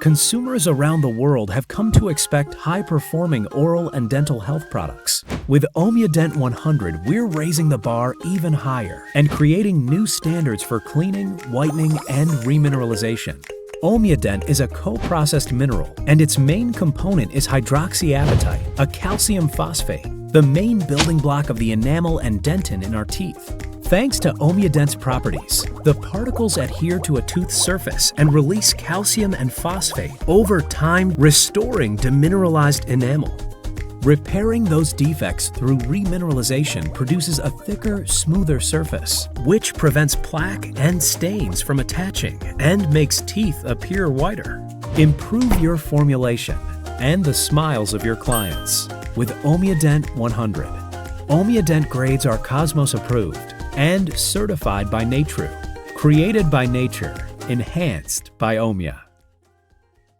Consumers around the world have come to expect high-performing oral and dental health products. With Omyadent 100, we're raising the bar even higher and creating new standards for cleaning, whitening, and remineralization. Omyadent is a co-processed mineral, and its main component is hydroxyapatite, a calcium phosphate, the main building block of the enamel and dentin in our teeth. Thanks to Omyadent's properties, the particles adhere to a tooth surface and release calcium and phosphate over time, restoring demineralized enamel. Repairing those defects through remineralization produces a thicker, smoother surface, which prevents plaque and stains from attaching and makes teeth appear whiter. Improve your formulation and the smiles of your clients with Omyadent 100. Omyadent grades are Cosmos approved and certified by Natrue. Created by nature, enhanced by Omya.